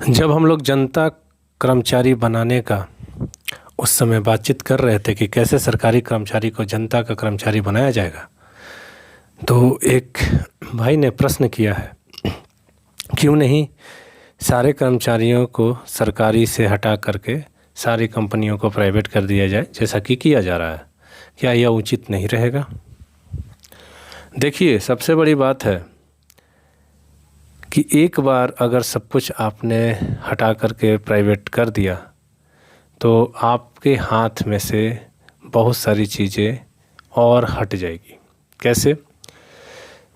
जब हम लोग जनता कर्मचारी बनाने का उस समय बातचीत कर रहे थे कि कैसे सरकारी कर्मचारी को जनता का कर्मचारी बनाया जाएगा, तो एक भाई ने प्रश्न किया है, क्यों नहीं सारे कर्मचारियों को सरकारी से हटा करके सारी कंपनियों को प्राइवेट कर दिया जाए, जैसा कि किया जा रहा है। क्या यह उचित नहीं रहेगा? देखिए, सबसे बड़ी बात है कि एक बार अगर सब कुछ आपने हटा करके प्राइवेट कर दिया तो आपके हाथ में से बहुत सारी चीज़ें और हट जाएगी। कैसे?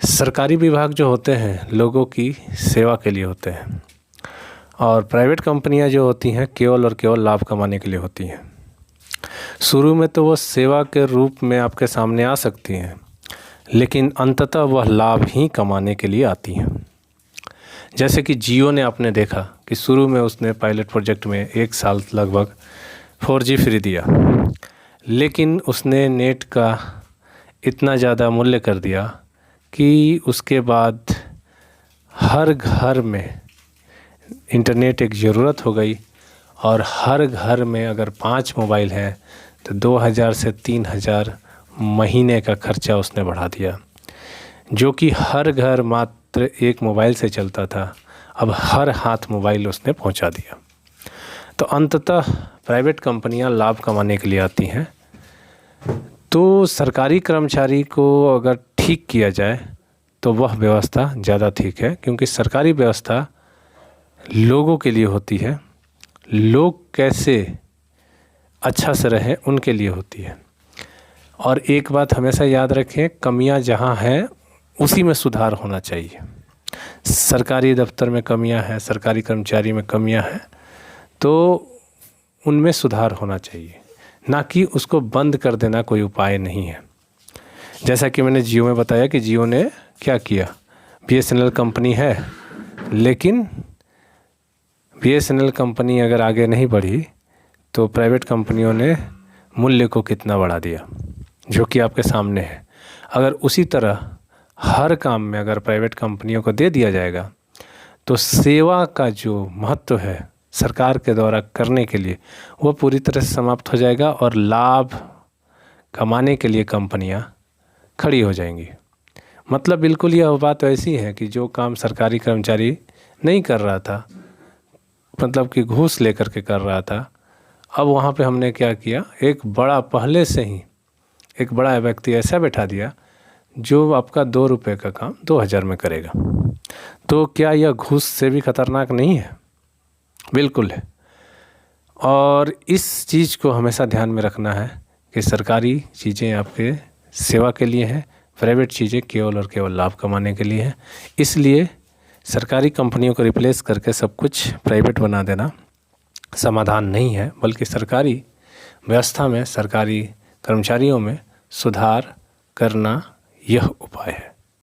सरकारी विभाग जो होते हैं लोगों की सेवा के लिए होते हैं, और प्राइवेट कंपनियां जो होती हैं केवल और केवल लाभ कमाने के लिए होती हैं। शुरू में तो वो सेवा के रूप में आपके सामने आ सकती हैं, लेकिन अंततः वह लाभ ही कमाने के लिए आती हैं। जैसे कि जियो ने आपने देखा कि शुरू में उसने पायलट प्रोजेक्ट में 1 साल लगभग 4G फ्री दिया, लेकिन उसने नेट का इतना ज़्यादा मूल्य कर दिया कि उसके बाद हर घर में इंटरनेट एक ज़रूरत हो गई, और हर घर में अगर 5 मोबाइल हैं तो 2000 से 3000 महीने का खर्चा उसने बढ़ा दिया, जो कि हर घर मात्र 1 मोबाइल से चलता था, अब हर हाथ मोबाइल उसने पहुंचा दिया। तो अंततः प्राइवेट कंपनियां लाभ कमाने के लिए आती हैं। तो सरकारी कर्मचारी को अगर ठीक किया जाए तो वह व्यवस्था ज़्यादा ठीक है, क्योंकि सरकारी व्यवस्था लोगों के लिए होती है। लोग कैसे अच्छा से रहें उनके लिए होती है। और एक बात हमेशा याद रखें, कमियां जहां हैं उसी में सुधार होना चाहिए। सरकारी दफ्तर में कमियां हैं, सरकारी कर्मचारी में कमियां हैं, तो उनमें सुधार होना चाहिए, ना कि उसको बंद कर देना कोई उपाय नहीं है। जैसा कि मैंने जियो में बताया कि जियो ने क्या किया, BSNL कंपनी है, लेकिन BSNL कंपनी अगर आगे नहीं बढ़ी तो प्राइवेट कंपनियों ने मूल्य को कितना बढ़ा दिया, जो कि आपके सामने है। अगर उसी तरह हर काम में अगर प्राइवेट कंपनियों को दे दिया जाएगा तो सेवा का जो महत्व है सरकार के द्वारा करने के लिए वो पूरी तरह से समाप्त हो जाएगा, और लाभ कमाने के लिए कंपनियां खड़ी हो जाएंगी। मतलब बिल्कुल यह बात ऐसी है कि जो काम सरकारी कर्मचारी नहीं कर रहा था, मतलब कि घूस लेकर के कर रहा था, अब वहाँ पे हमने क्या किया, एक बड़ा पहले से ही एक बड़ा व्यक्ति ऐसा बैठा दिया जो आपका 2 रुपये का काम 2000 में करेगा। तो क्या यह घूस से भी खतरनाक नहीं है? बिल्कुल है। और इस चीज़ को हमेशा ध्यान में रखना है कि सरकारी चीज़ें आपके सेवा के लिए हैं, प्राइवेट चीज़ें केवल और केवल लाभ कमाने के लिए हैं। इसलिए सरकारी कंपनियों को रिप्लेस करके सब कुछ प्राइवेट बना देना समाधान नहीं है, बल्कि सरकारी व्यवस्था में सरकारी कर्मचारियों में सुधार करना यह उपाय है।